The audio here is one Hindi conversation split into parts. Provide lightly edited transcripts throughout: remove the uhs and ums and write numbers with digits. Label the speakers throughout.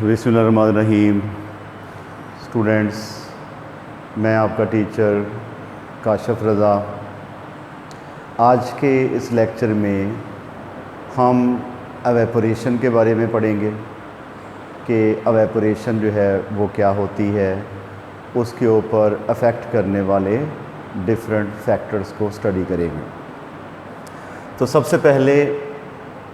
Speaker 1: बिस्मिल्लाहिर्रहमानिर्रहीम। स्टूडेंट्स, मैं आपका टीचर काशिफ रज़ा। आज के इस लेक्चर में हम एवेपोरेशन के बारे में पढ़ेंगे कि एवेपोरेशन जो है वो क्या होती है, उसके ऊपर अफेक्ट करने वाले डिफरेंट फैक्टर्स को स्टडी करेंगे। तो सबसे पहले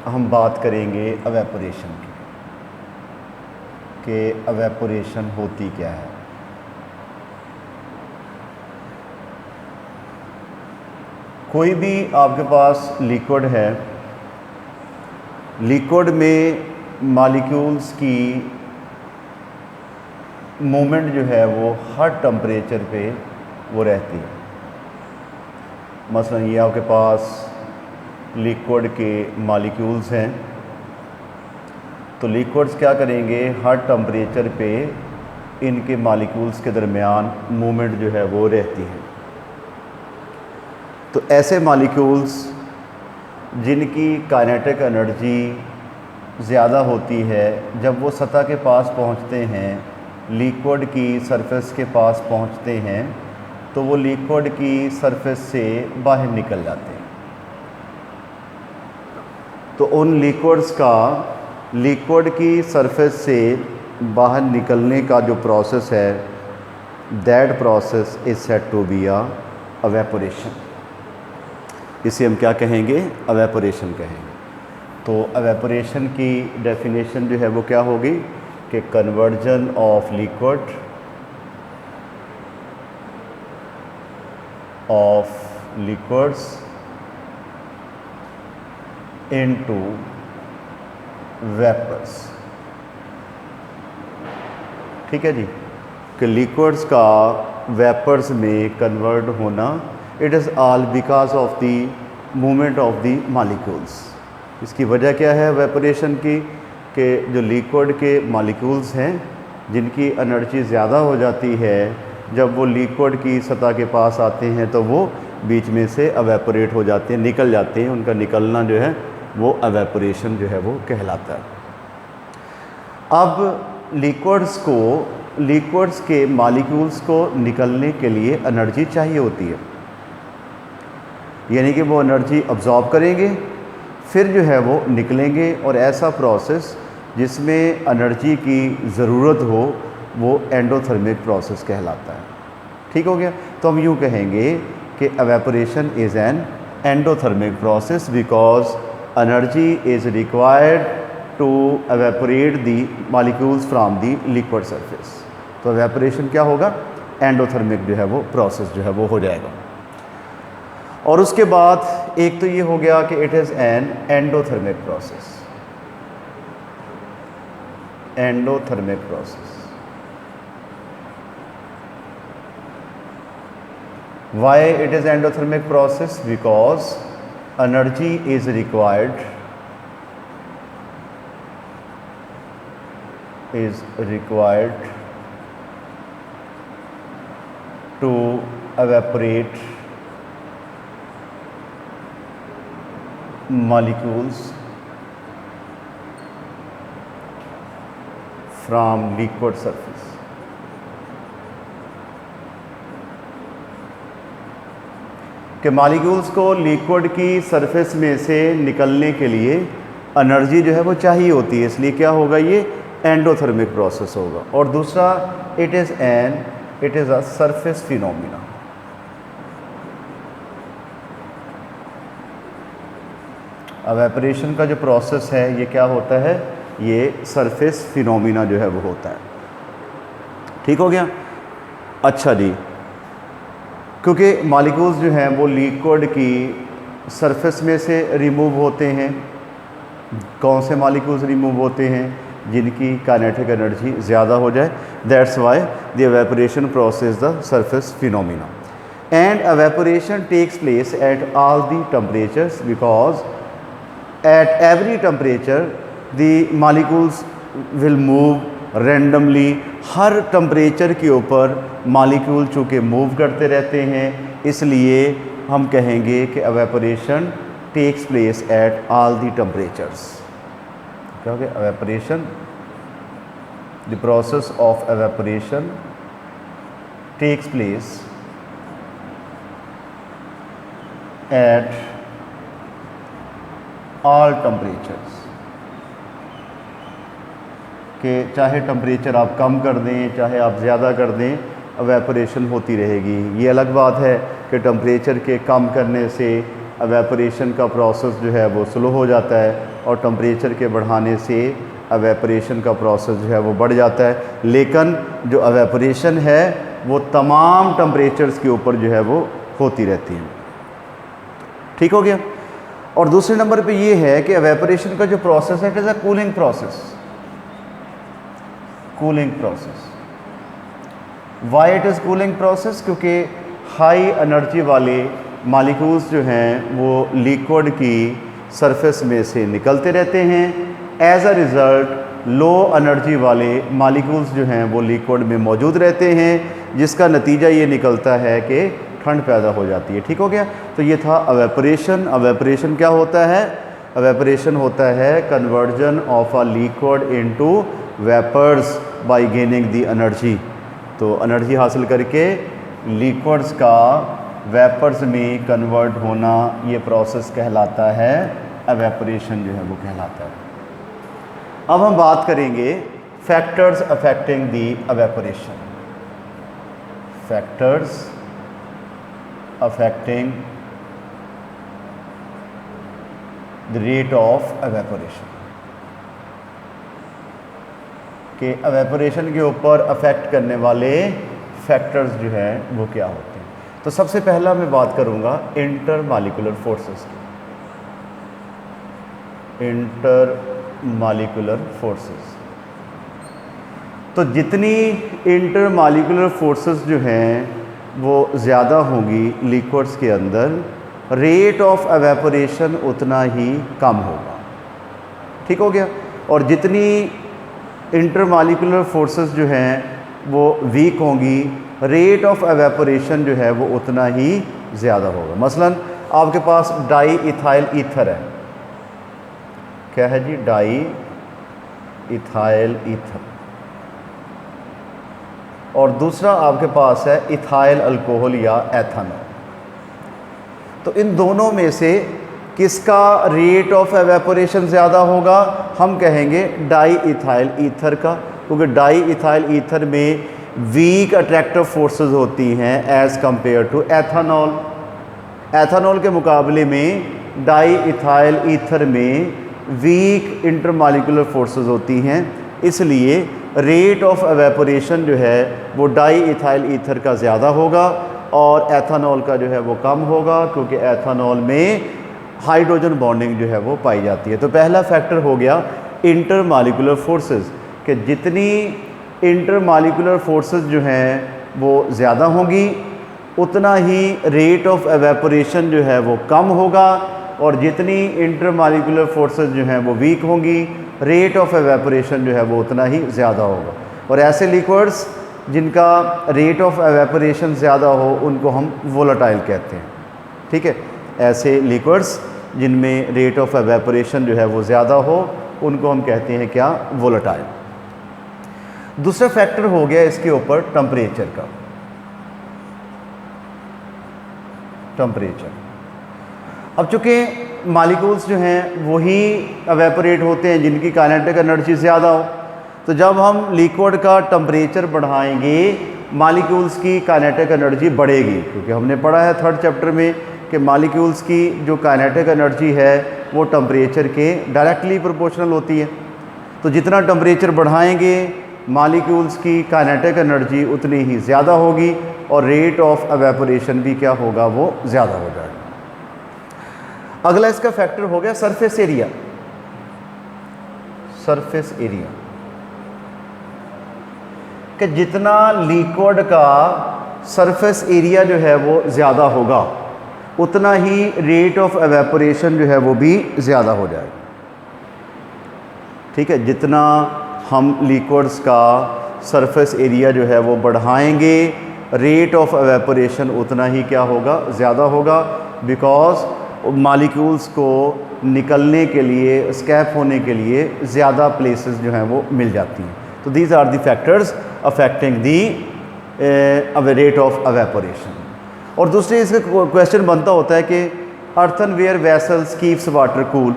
Speaker 1: हम बात करेंगे एवेपोरेशन की कि एवेपोरेशन होती क्या है। कोई भी आपके पास लिक्विड है, लिक्विड में मॉलिक्यूल्स की मूवमेंट जो है वो हर टेम्परेचर पे वो रहती है। मसलन ये आपके पास लिक्विड के मॉलिक्यूल्स हैं, तो लिक्विड्स क्या करेंगे, हर टेम्परेचर पे इनके मॉलिक्यूल्स के दरमियान मूवमेंट जो है वो रहती है। तो ऐसे मॉलिक्यूल्स जिनकी काइनेटिक एनर्जी ज़्यादा होती है, जब वो सतह के पास पहुंचते हैं, लिक्विड की सरफेस के पास पहुंचते हैं, तो वो लिक्विड की सरफेस से बाहर निकल जाते हैं। तो उन लिक्विड्स का लिक्विड की सरफेस से बाहर निकलने का जो प्रोसेस है, that process is said to be a evaporation. इसे हम क्या कहेंगे, एवेपोरेशन कहेंगे। तो एवेपोरेशन की डेफिनेशन जो है वो क्या होगी कि conversion of liquid liquids into vapours. ठीक है जी, कि लिक्विड्स का वेपर्स में कन्वर्ट होना, it is all because of the movement of the molecules. इसकी वजह क्या है एवेपोरेशन की, कि जो लिक्विड के मॉलिक्यूल्स हैं जिनकी एनर्जी ज़्यादा हो जाती है, जब वो लिक्विड की सतह के पास आते हैं तो वो बीच में से एवेपोरेट हो जाते हैं, निकल जाते हैं। उनका निकलना जो है वो एवेपोरेशन जो है वो कहलाता है। अब लिक्विड्स के मॉलिक्यूल्स को निकलने के लिए एनर्जी चाहिए होती है, यानी कि वो एनर्जी अब्जॉर्ब करेंगे, फिर जो है वो निकलेंगे। और ऐसा प्रोसेस जिसमें एनर्जी की ज़रूरत हो वो एंडोथर्मिक प्रोसेस कहलाता है। ठीक हो गया। तो हम यूँ कहेंगे कि evaporation is an endothermic process because energy is required to evaporate the molecules from the liquid surface. तो एवेपोरेशन क्या होगा, एंडोथर्मिक जो है वो प्रोसेस जो है वो हो जाएगा। और उसके बाद एक तो ये हो गया कि it is an endothermic process. Endothermic process, why it is endothermic process, because energy is required to evaporate molecules from liquid surface। कि मॉलिक्यूल्स को लिक्विड की सरफेस में से निकलने के लिए एनर्जी जो है वो चाहिए होती है, इसलिए क्या होगा, ये एंडोथर्मिक प्रोसेस होगा। और दूसरा it is a surface phenomena. Evaporation का जो प्रोसेस है ये क्या होता है, ये सरफेस फिनोमिना जो है वो होता है। ठीक हो गया। अच्छा जी, क्योंकि मॉलिक्यूल्स जो हैं वो लिक्विड की सरफेस में से रिमूव होते हैं। कौन से मॉलिक्यूल्स रिमूव होते हैं, जिनकी काइनेटिक एनर्जी ज़्यादा हो जाए। That's why the evaporation process the surface phenomena. And evaporation takes place at all the temperatures because at every temperature the molecules will move randomly. हर टेम्परेचर के ऊपर मॉलिक्यूल चूँकि मूव करते रहते हैं, इसलिए हम कहेंगे कि evaporation takes place at all the temperatures. क्या हो गया, evaporation the process of evaporation takes place at all temperatures, कि चाहे टेम्परेचर आप कम कर दें चाहे आप ज़्यादा कर दें, एवेपोरेशन होती रहेगी। ये अलग बात है कि टेम्परेचर के कम करने से एवेपोरेशन का प्रोसेस जो है वो स्लो हो जाता है और टेम्परेचर के बढ़ाने से एवेपोरेशन का प्रोसेस जो है वो बढ़ जाता है, लेकिन जो एवेपोरेशन है वो तमाम टेम्परेचर्स के ऊपर जो है वो होती रहती है। ठीक हो गया। और दूसरे नंबर पे ये है कि एवेपोरेशन का जो प्रोसेस है it is a cooling process. Cooling process, why it is cooling process? क्योंकि हाई एनर्जी वाले मॉलिक्यूल्स जो हैं वो लिक्विड की सरफेस में से निकलते रहते हैं। As a result low energy वाले मॉलिक्यूल्स जो हैं वो लिक्विड में मौजूद रहते हैं, जिसका नतीजा ये निकलता है कि ठंड पैदा हो जाती है। ठीक हो गया। तो ये था एवेपोरेशन। एवेपोरेशन क्या होता है? एवेपोरेशन होता है conversion of a liquid into vapours by gaining the energy. तो एनर्जी हासिल करके लिक्विड्स का वेपर्स में कन्वर्ट होना, ये प्रोसेस कहलाता है एवेपोरेशन जो है वो कहलाता है। अब हम बात करेंगे factors affecting the evaporation. Factors affecting the rate of evaporation, कि एवेपोरेशन के ऊपर अफेक्ट करने वाले फैक्टर्स जो हैं वो क्या होते हैं। तो सबसे पहला मैं बात करूंगा इंटर मॉलिक्यूलर फोर्सेस की। इंटर मॉलिक्यूलर फोर्सेस, तो जितनी इंटर मॉलिक्यूलर फोर्सेस जो हैं वो ज़्यादा होंगी लिक्विड्स के अंदर, रेट ऑफ एवेपोरेशन उतना ही कम होगा। ठीक हो गया। और जितनी इंटरमॉलिक्यूलर फोर्सेस जो हैं वो वीक होंगी, रेट ऑफ एवेपोरेशन जो है वो उतना ही ज़्यादा होगा। मसलन आपके पास डाई इथाइल ईथर है। क्या है जी? Di ethyl ether. और दूसरा आपके पास है इथाइल अल्कोहल या एथेनॉल। तो इन दोनों में से किसका रेट ऑफ एवेपोरेशन ज़्यादा होगा? हम कहेंगे डाई इथाइल ईथर का, क्योंकि डाई इथाइल ईथर में वीक अट्रैक्टिव फोर्सेस होती हैं as compare to ethanol. Ethanol के मुकाबले में डाई इथाइल ईथर में वीक इंटरमॉलिक्यूलर फोर्सेस होती हैं, इसलिए रेट ऑफ एवेपोरेशन जो है वो डाई इथाइल ईथर का ज़्यादा होगा और एथेनॉल का जो है वो कम होगा, क्योंकि एथेनॉल में हाइड्रोजन बॉन्डिंग जो है वो पाई जाती है। तो पहला फैक्टर हो गया इंटरमॉलिक्यूलर फोर्सेस, कि जितनी इंटरमॉलिक्यूलर फोर्सेस जो हैं वो ज़्यादा होंगी उतना ही रेट ऑफ एवेपोरेशन जो है वो कम होगा, और जितनी इंटरमॉलिक्यूलर फोर्सेस जो हैं वो वीक होंगी, रेट ऑफ एवेपोरेशन जो है वो उतना ही ज़्यादा होगा। और ऐसे लिक्विड्स जिनका रेट ऑफ एवेपोरेशन ज़्यादा हो उनको हम वोलेटाइल कहते हैं। ठीक है। ऐसे लिक्विड्स जिनमें रेट ऑफ एवेपोरेशन जो है वो ज़्यादा हो उनको हम कहते हैं क्या? वोलेटाइल। दूसरा फैक्टर हो गया इसके ऊपर टेम्परेचर का। टेम्परेचर, अब चूँकि मॉलिक्यूल्स जो हैं वही एवेपोरेट होते हैं जिनकी काइनेटिक एनर्जी ज़्यादा हो, तो जब हम लिक्विड का टेम्परेचर बढ़ाएंगे मॉलिक्यूल्स की काइनेटिक एनर्जी बढ़ेगी, क्योंकि हमने पढ़ा है थर्ड चैप्टर में कि मॉलिक्यूल्स की जो काइनेटिक एनर्जी है वो टेम्परेचर के डायरेक्टली प्रोपोर्शनल होती है। तो जितना टेम्परेचर बढ़ाएंगे मॉलिक्यूल्स की काइनेटिक एनर्जी उतनी ही ज़्यादा होगी और रेट ऑफ एवेपोरेशन भी क्या होगा? वो ज़्यादा हो जाएगा। अगला इसका फैक्टर हो गया सरफेस एरिया। सरफेस एरिया, कि जितना लिक्विड का सरफेस एरिया जो है वो ज़्यादा होगा उतना ही रेट ऑफ एवेपोरेशन जो है वो भी ज़्यादा हो जाएगा। ठीक है। जितना हम लिक्विड्स का सरफेस एरिया जो है वो बढ़ाएंगे रेट ऑफ एवेपोरेशन उतना ही क्या होगा? ज़्यादा होगा, बिकॉज मॉलिक्यूल्स को निकलने के लिए, स्कैप होने के लिए ज़्यादा प्लेसेस जो हैं वो मिल जाती हैं। तो these are the factors affecting the rate of evaporation. और दूसरी इसका क्वेश्चन बनता होता है कि earthenware vessels keeps water cool,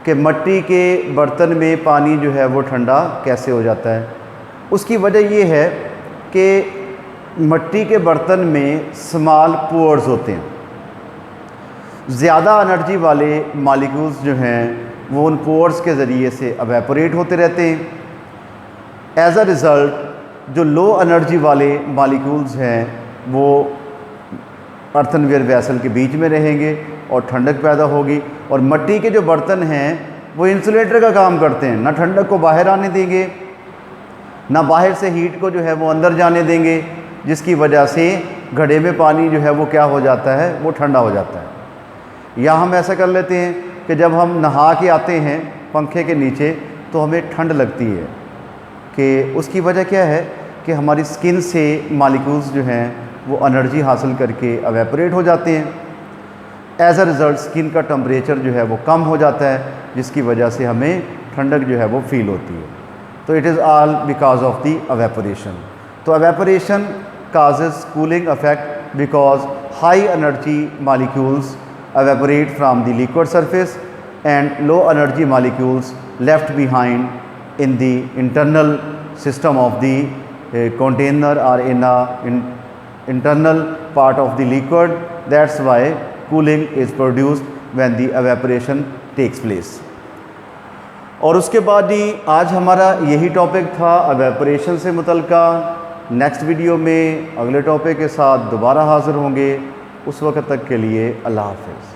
Speaker 1: कि मट्टी के बर्तन में पानी जो है वो ठंडा कैसे हो जाता है। उसकी वजह ये है कि मट्टी के बर्तन में स्मॉल पोर्स होते हैं, ज़्यादा एनर्जी वाले मॉलिक्यूल्स जो हैं वो उन पोर्स के ज़रिए से एवेपोरेट होते रहते हैं। एज अ रिज़ल्ट जो लो एनर्जी वाले मॉलिक्यूल्स हैं वो अर्थनवेयर वेसल के बीच में रहेंगे और ठंडक पैदा होगी। और मट्टी के जो बर्तन हैं वो इंसुलेटर का काम करते हैं, ना ठंडक को बाहर आने देंगे ना बाहर से हीट को जो है वो अंदर जाने देंगे, जिसकी वजह से घड़े में पानी जो है वो क्या हो जाता है, वो ठंडा हो जाता है। या हम ऐसा कर लेते हैं कि जब हम नहा के आते हैं पंखे के नीचे तो हमें ठंड लगती है, कि उसकी वजह क्या है कि हमारी स्किन से मॉलिक्यूल्स जो हैं वो एनर्जी हासिल करके एवेपोरेट हो जाते हैं। एज अ रिज़ल्ट स्किन का टेम्परेचर जो है वो कम हो जाता है, जिसकी वजह से हमें ठंडक जो है वो फील होती है। तो it is all because of the evaporation. तो evaporation causes cooling effect because high energy molecules evaporate from the liquid surface and low energy molecules left behind in the internal system of the container or in internal part of the liquid. That's why cooling is produced when the evaporation takes place. और उसके बाद ही आज हमारा यही टॉपिक था एवेपोरेशन से मुतल्लिका। नेक्स्ट वीडियो में अगले टॉपिक के साथ दोबारा हाज़िर होंगे। उस वक्त तक के लिए अल्लाह हाफ़िज़।